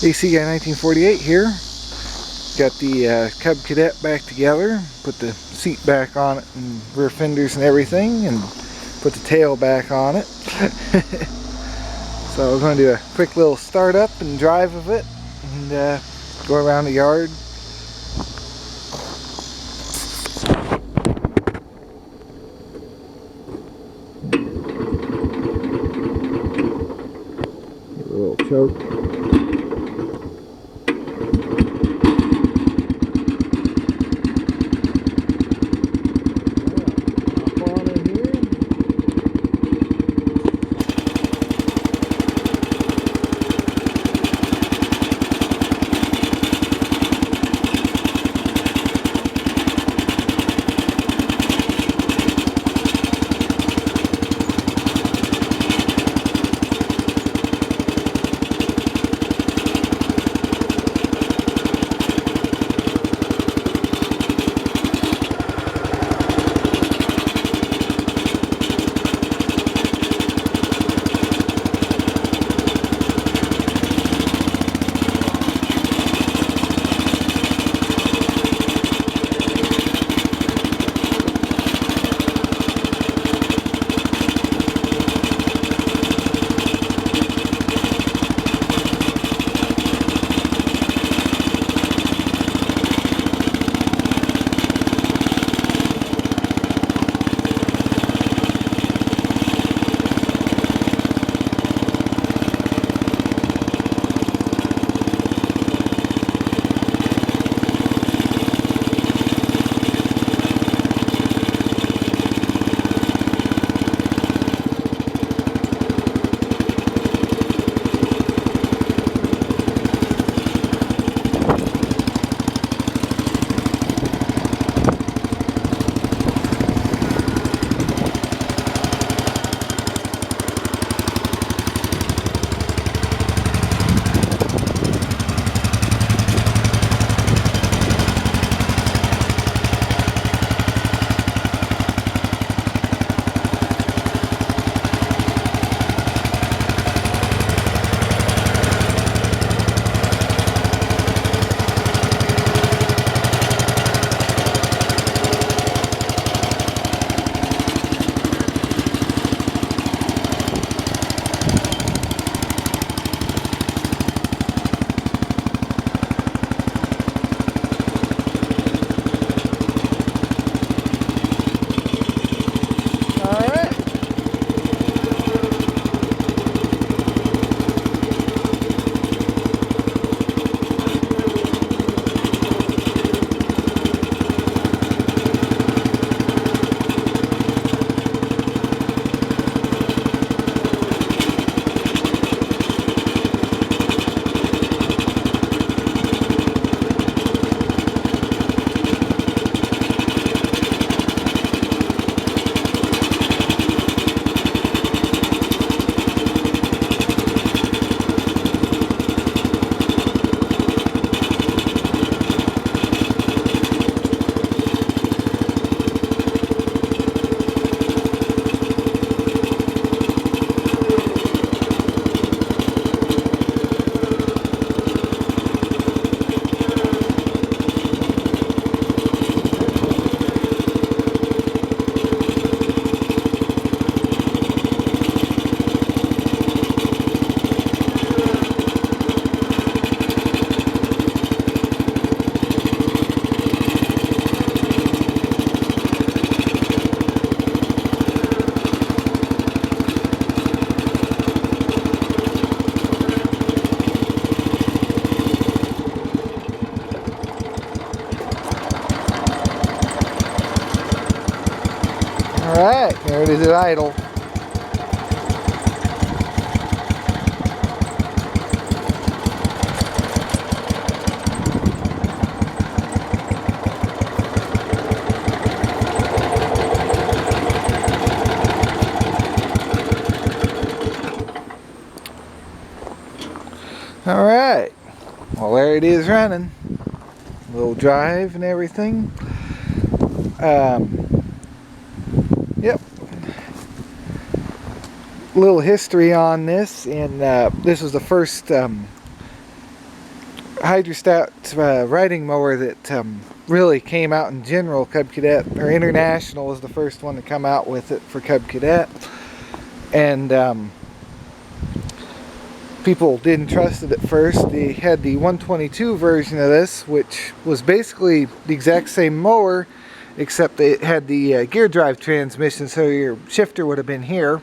AC guy 1948 here. Got the Cub Cadet back together. Put the seat back on it and rear fenders and everything, and put the tail back on it. So we're going to do a quick little start up and drive of it and go around the yard. Give it a little choke. Alright, there it is at idle. Alright, well there it is running. Little drive and everything. Yep. Little history on this, and this was the first hydrostat riding mower that really came out in general. Cub Cadet, or International, was the first one to come out with it for Cub Cadet. And people didn't trust it at first. They had the 122 version of this, which was basically the exact same mower, except it had the gear drive transmission, so your shifter would have been here.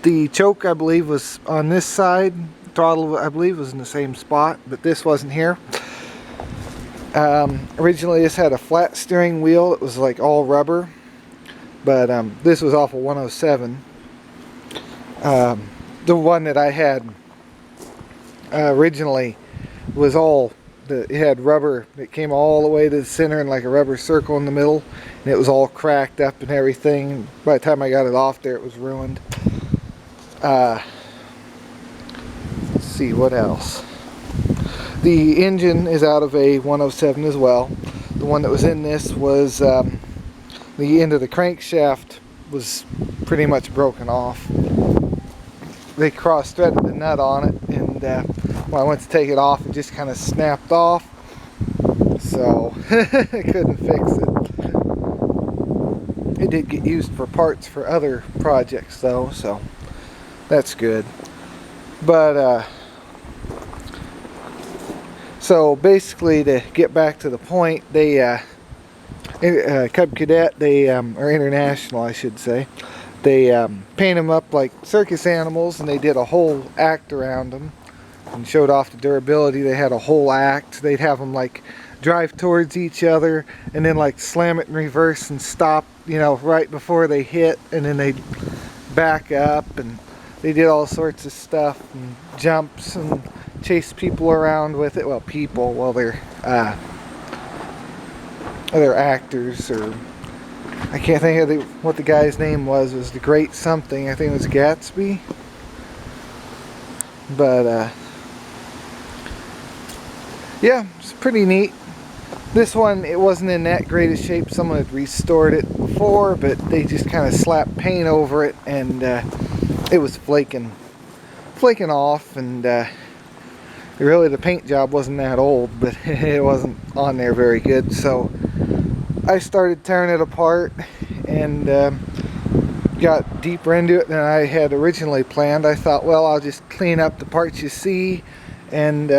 The choke, I believe, was on this side. Throttle, I believe, was in the same spot, but this wasn't here. Originally this had a flat steering wheel. It was like all rubber, but this was off of 107. The one that I had originally was it had rubber that came all the way to the center and like a rubber circle in the middle, and it was all cracked up and everything. By the time I got it off there, it was ruined. Let's see what else. The engine is out of a 107 as well. The one that was in this was the end of the crankshaft was pretty much broken off. They cross-threaded the nut on it, and when I went to take it off, it just kind of snapped off. So I couldn't fix it. It did get used for parts for other projects though, so that's good. But so basically, to get back to the point, they Cub Cadet, or International, I should say, they paint them up like circus animals, and they did a whole act around them and showed off the durability. They had a whole act. They'd have them like drive towards each other and then like slam it in reverse and stop, you know, right before they hit, and then they'd back up, and they did all sorts of stuff and jumps and chase people around with it. Well, people, well, they're other actors, or I can't think of what the guy's name was. It was the Great Something. I think it was Gatsby. But yeah, it's pretty neat. This one, it wasn't in that great a shape. Someone had restored it before, but they just kind of slapped paint over it, and it was flaking off, and really the paint job wasn't that old, but it wasn't on there very good. So I started tearing it apart and got deeper into it than I had originally planned. I thought, well, I'll just clean up the parts you see and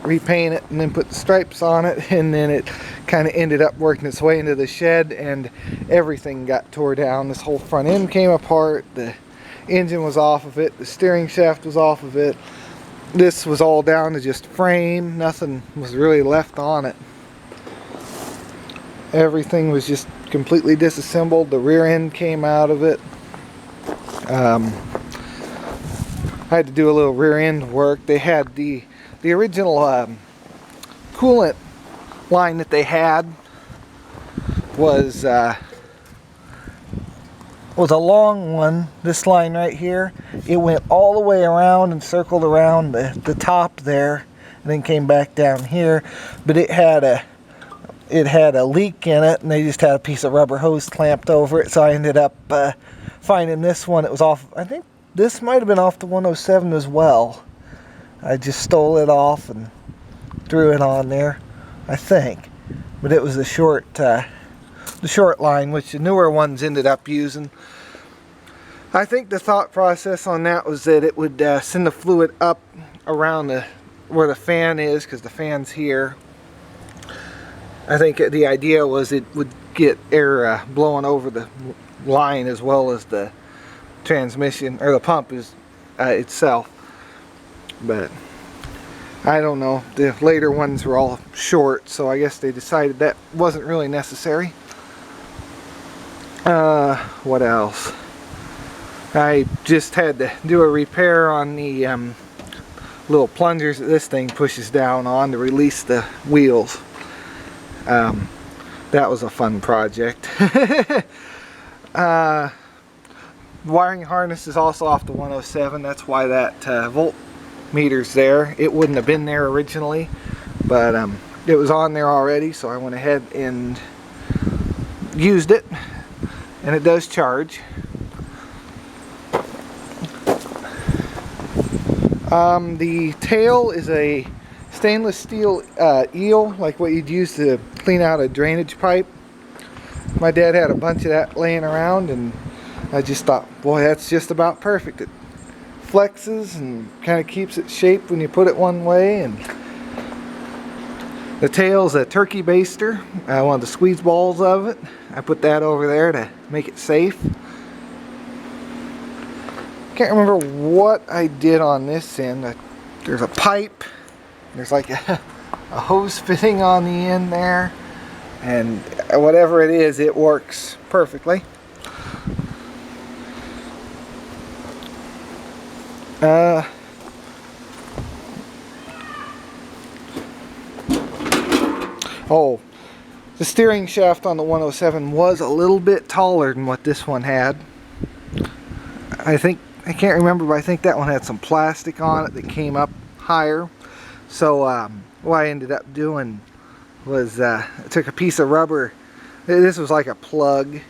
repaint it and then put the stripes on it, and then it kind of ended up working its way into the shed, and everything got tore down. This whole front end came apart, the engine was off of it, the steering shaft was off of it. This was all down to just frame. Nothing was really left on it. Everything was just completely disassembled. The rear end came out of it. I had to do a little rear end work. They had the original coolant line that they had was a long one. This line right here, it went all the way around and circled around the top there, and then came back down here. But it had a leak in it, and they just had a piece of rubber hose clamped over it. So I ended up finding this one. It was off, I think this might have been off the 107 as well. I just stole it off and threw it on there, I think. But it was the short line, which the newer ones ended up using. I think the thought process on that was that it would send the fluid up around where the fan is, because the fan's here. I think the idea was it would get air blowing over the line as well as the transmission, or the pump is itself. But I don't know, the later ones were all short, so I guess they decided that wasn't really necessary. What else? I just had to do a repair on the little plungers that this thing pushes down on to release the wheels. That was a fun project. Wiring harness is also off the 107. That's why that voltmeter's there. It wouldn't have been there originally, but it was on there already, so I went ahead and used it, and it does charge. The tail is a stainless steel eel, like what you'd use to clean out a drainage pipe. My dad had a bunch of that laying around, and I just thought, boy, that's just about perfect. It flexes and kind of keeps its shape when you put it one way. And the tail's a turkey baster. I wanted the squeeze balls of it. I put that over there to make it safe. Can't remember what I did on this end. There's a pipe. There's like a hose fitting on the end there. And whatever it is, it works perfectly. Oh, the steering shaft on the 107 was a little bit taller than what this one had. I can't remember, but I think that one had some plastic on it that came up higher. So what I ended up doing was I took a piece of rubber. This was like a plug,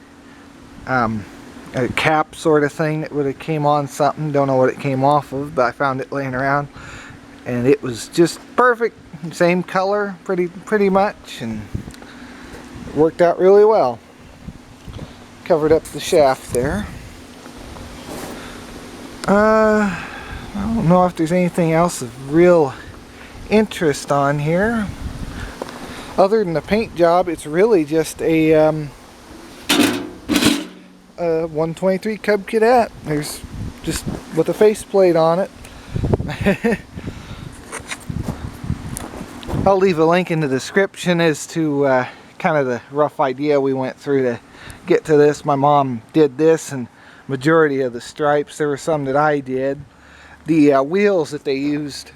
a cap sort of thing that would have came on something. Don't know what it came off of, but I found it laying around, and it was just perfect. Same color, pretty much, and it worked out really well. Covered up the shaft there. I don't know if there's anything else of real interest on here. Other than the paint job, it's really just a 123 Cub Cadet. There's just with a faceplate on it. I'll leave a link in the description as to kind of the rough idea we went through to get to this. My mom did this, and majority of the stripes, there were some that I did. The wheels that they used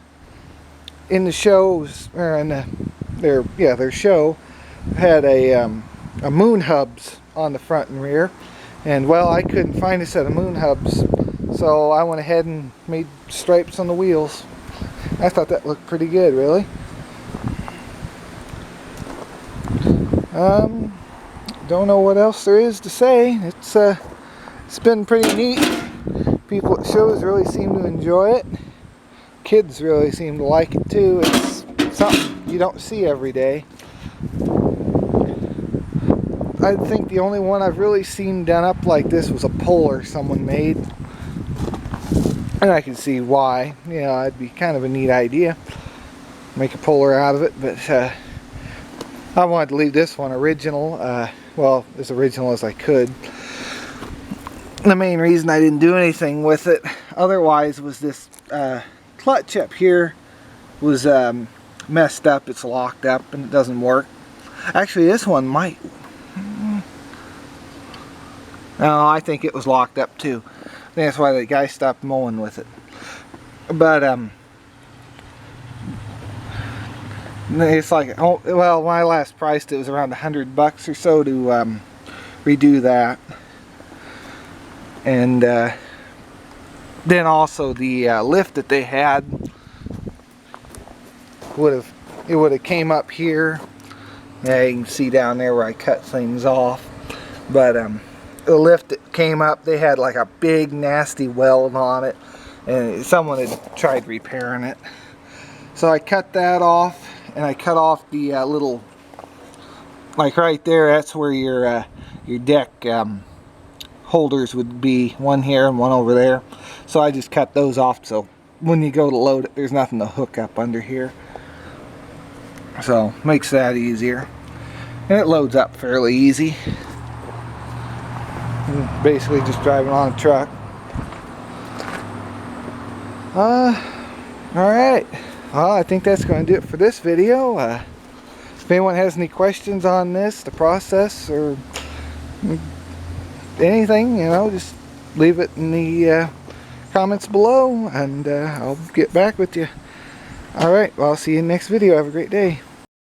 in the shows, or in their show, had a moon hubs on the front and rear, and well, I couldn't find a set of moon hubs, so I went ahead and made stripes on the wheels. I thought that looked pretty good, really. Don't know what else there is to say. It's been pretty neat. People at shows really seem to enjoy it. Kids really seem to like it too. It's something you don't see every day. I think the only one I've really seen done up like this was a polar someone made. And I can see why. You know, it'd be kind of a neat idea. Make a polar out of it, but I wanted to leave this one original. Well, as original as I could. The main reason I didn't do anything with it otherwise was this clutch up here was messed up. It's locked up and it doesn't work. Actually, this one might. No, I think it was locked up too. I think that's why the guy stopped mowing with it. But it's like, oh, well, when I last priced it was around $100 or so to redo that. And then also the lift that they had would have came up here. Yeah, you can see down there where I cut things off. But the lift that came up, they had like a big nasty weld on it, and someone had tried repairing it. So I cut that off, and I cut off the little, like right there, that's where your deck holders would be, one here and one over there. So I just cut those off, so when you go to load it, there's nothing to hook up under here. So makes that easier, and it loads up fairly easy. And basically just driving on a truck. Alright, well, I think that's going to do it for this video. If anyone has any questions on this, the process, or anything, you know, just leave it in the comments below, and I'll get back with you. Alright, well, I'll see you in the next video. Have a great day.